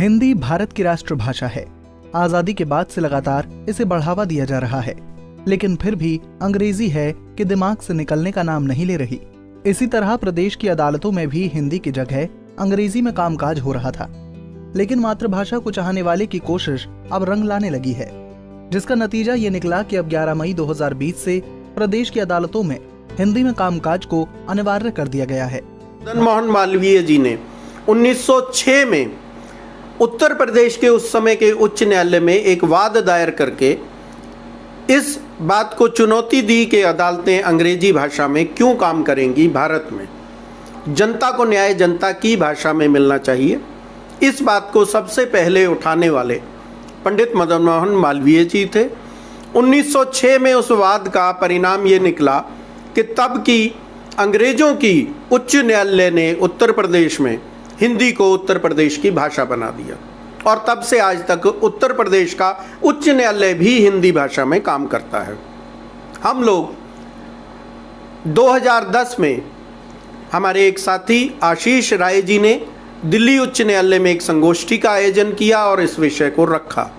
हिंदी भारत की राष्ट्रभाषा है। आजादी के बाद से लगातार इसे बढ़ावा दिया जा रहा है, लेकिन फिर भी अंग्रेजी है कि दिमाग से निकलने का नाम नहीं ले रही। इसी तरह प्रदेश की अदालतों में भी हिंदी की जगह अंग्रेजी में कामकाज हो रहा था, लेकिन मातृभाषा को चाहने वाले की कोशिश अब रंग लाने लगी है, जिसका नतीजा ये निकला कि अब 11 मई 2020 से प्रदेश की अदालतों में हिंदी में कामकाज को अनिवार्य कर दिया गया है। मदन मोहन मालवीय जी ने 1906 में उत्तर प्रदेश के उस समय के उच्च न्यायालय में एक वाद दायर करके इस बात को चुनौती दी कि अदालतें अंग्रेजी भाषा में क्यों काम करेंगी। भारत में जनता को न्याय जनता की भाषा में मिलना चाहिए। इस बात को सबसे पहले उठाने वाले पंडित मदन मोहन मालवीय जी थे। 1906 में उस वाद का परिणाम ये निकला कि तब की अंग्रेजों की उच्च न्यायालय ने उत्तर प्रदेश में हिंदी को उत्तर प्रदेश की भाषा बना दिया और तब से आज तक उत्तर प्रदेश का उच्च न्यायालय भी हिंदी भाषा में काम करता है। हम लोग 2010 में हमारे एक साथी आशीष राय जी ने दिल्ली उच्च न्यायालय में एक संगोष्ठी का आयोजन किया और इस विषय को रखा,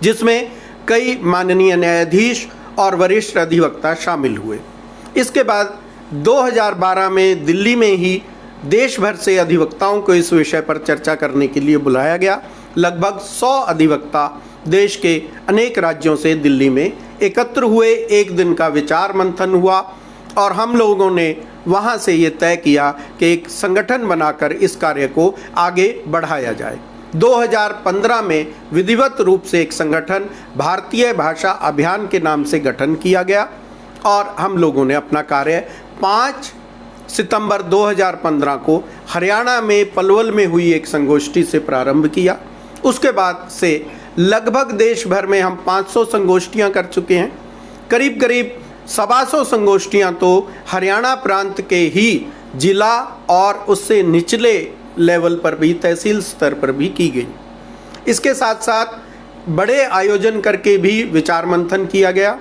जिसमें कई माननीय न्यायाधीश और वरिष्ठ अधिवक्ता शामिल हुए। इसके बाद 2012 में दिल्ली में ही देश भर से अधिवक्ताओं को इस विषय पर चर्चा करने के लिए बुलाया गया। लगभग 100 अधिवक्ता देश के अनेक राज्यों से दिल्ली में एकत्र हुए। एक दिन का विचार मंथन हुआ और हम लोगों ने वहां से ये तय किया कि एक संगठन बनाकर इस कार्य को आगे बढ़ाया जाए। 2015 में विधिवत रूप से एक संगठन भारतीय भाषा अभियान के नाम से गठन किया गया और हम लोगों ने अपना कार्य 5 सितंबर 2015 को हरियाणा में पलवल में हुई एक संगोष्ठी से प्रारंभ किया। उसके बाद से लगभग देश भर में हम 500 संगोष्ठियां कर चुके हैं। करीब करीब 125 संगोष्ठियां तो हरियाणा प्रांत के ही जिला और उससे निचले लेवल पर भी, तहसील स्तर पर भी की गई। इसके साथ साथ बड़े आयोजन करके भी विचार मंथन किया गया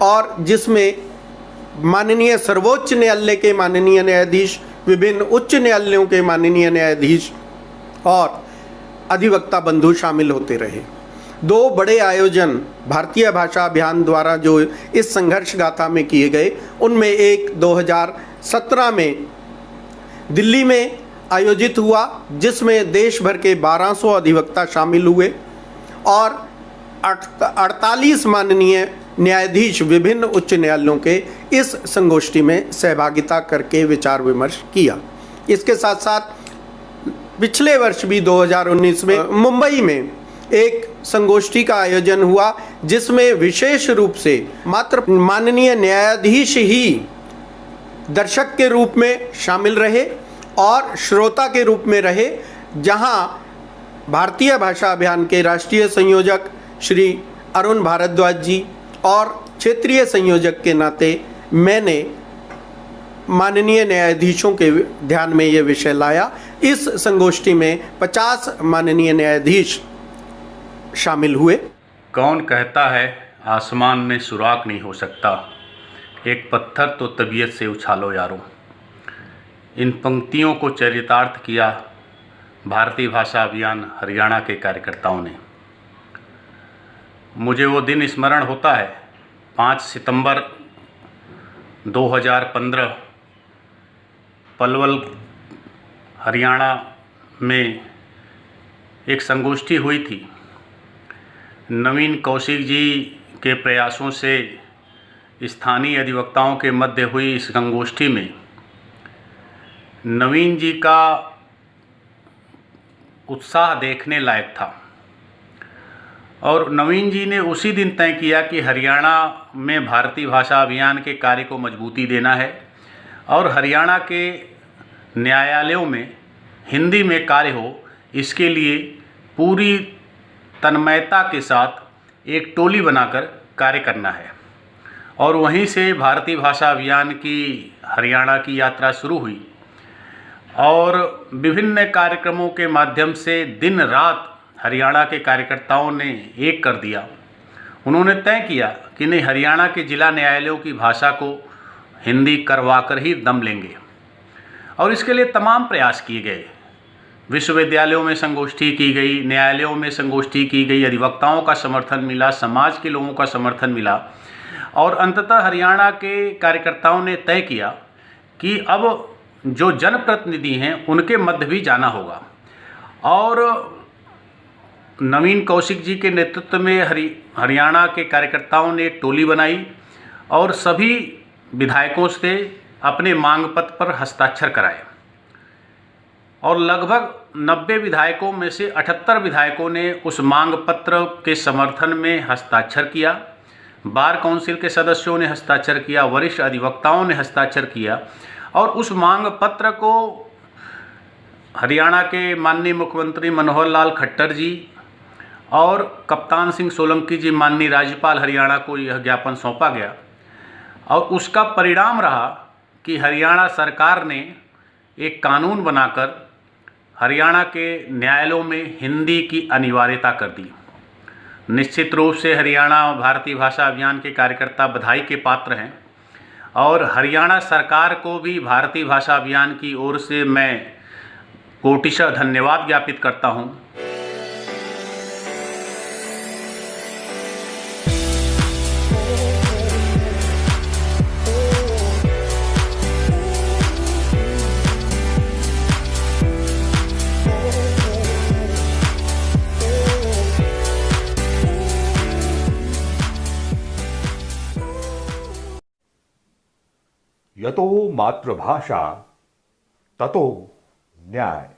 और जिसमें माननीय सर्वोच्च न्यायालय के माननीय न्यायाधीश, विभिन्न उच्च न्यायालयों के माननीय न्यायाधीश और अधिवक्ता बंधु शामिल होते रहे। 2 बड़े आयोजन भारतीय भाषा अभियान द्वारा जो इस संघर्ष गाथा में किए गए, उनमें एक 2017 में दिल्ली में आयोजित हुआ, जिसमें देश भर के 1200 अधिवक्ता शामिल हुए और 48 माननीय न्यायाधीश विभिन्न उच्च न्यायालयों के इस संगोष्ठी में सहभागिता करके विचार विमर्श किया। इसके साथ साथ पिछले वर्ष भी 2019 में मुंबई में एक संगोष्ठी का आयोजन हुआ, जिसमें विशेष रूप से मात्र माननीय न्यायाधीश ही दर्शक के रूप में शामिल रहे और श्रोता के रूप में रहे, जहां भारतीय भाषा अभियान के राष्ट्रीय संयोजक श्री अरुण भारद्वाज जी और क्षेत्रीय संयोजक के नाते मैंने माननीय न्यायाधीशों के ध्यान में ये विषय लाया। इस संगोष्ठी में 50 माननीय न्यायाधीश शामिल हुए। कौन कहता है आसमान में सुराग नहीं हो सकता, एक पत्थर तो तबीयत से उछालो यारो। इन पंक्तियों को चरितार्थ किया भारतीय भाषा अभियान हरियाणा के कार्यकर्ताओं ने। मुझे वो दिन स्मरण होता है, 5 सितंबर 2015 पलवल हरियाणा में एक संगोष्ठी हुई थी। नवीन कौशिक जी के प्रयासों से स्थानीय अधिवक्ताओं के मध्य हुई इस संगोष्ठी में नवीन जी का उत्साह देखने लायक था और नवीन जी ने उसी दिन तय किया कि हरियाणा में भारतीय भाषा अभियान के कार्य को मजबूती देना है और हरियाणा के न्यायालयों में हिंदी में कार्य हो, इसके लिए पूरी तन्मयता के साथ एक टोली बनाकर कार्य करना है। और वहीं से भारतीय भाषा अभियान की हरियाणा की यात्रा शुरू हुई और विभिन्न कार्यक्रमों के माध्यम से दिन रात हरियाणा के कार्यकर्ताओं ने एक कर दिया। उन्होंने तय किया कि नहीं, हरियाणा के जिला न्यायालयों की भाषा को हिंदी करवा कर ही दम लेंगे और इसके लिए तमाम प्रयास किए गए। विश्वविद्यालयों में संगोष्ठी की गई, न्यायालयों में संगोष्ठी की गई, अधिवक्ताओं का समर्थन मिला, समाज के लोगों का समर्थन मिला और अंततः हरियाणा के कार्यकर्ताओं ने तय किया कि अब जो जनप्रतिनिधि हैं उनके मध्य भी जाना होगा। और नवीन कौशिक जी के नेतृत्व में हरियाणा के कार्यकर्ताओं ने एक टोली बनाई और सभी विधायकों से अपने मांग पत्र पर हस्ताक्षर कराए और लगभग 90 विधायकों में से 78 विधायकों ने उस मांग पत्र के समर्थन में हस्ताक्षर किया। बार काउंसिल के सदस्यों ने हस्ताक्षर किया, वरिष्ठ अधिवक्ताओं ने हस्ताक्षर किया और उस मांग पत्र को हरियाणा के माननीय मुख्यमंत्री मनोहर लाल खट्टर जी और कप्तान सिंह सोलंकी जी माननीय राज्यपाल हरियाणा को यह ज्ञापन सौंपा गया और उसका परिणाम रहा कि हरियाणा सरकार ने एक कानून बनाकर हरियाणा के न्यायालयों में हिंदी की अनिवार्यता कर दी। निश्चित रूप से हरियाणा भारतीय भाषा अभियान के कार्यकर्ता बधाई के पात्र हैं और हरियाणा सरकार को भी भारतीय भाषा अभियान की ओर से मैं कोटिशः धन्यवाद ज्ञापित करता हूं। यतो मातृभाषा ततो न्याय।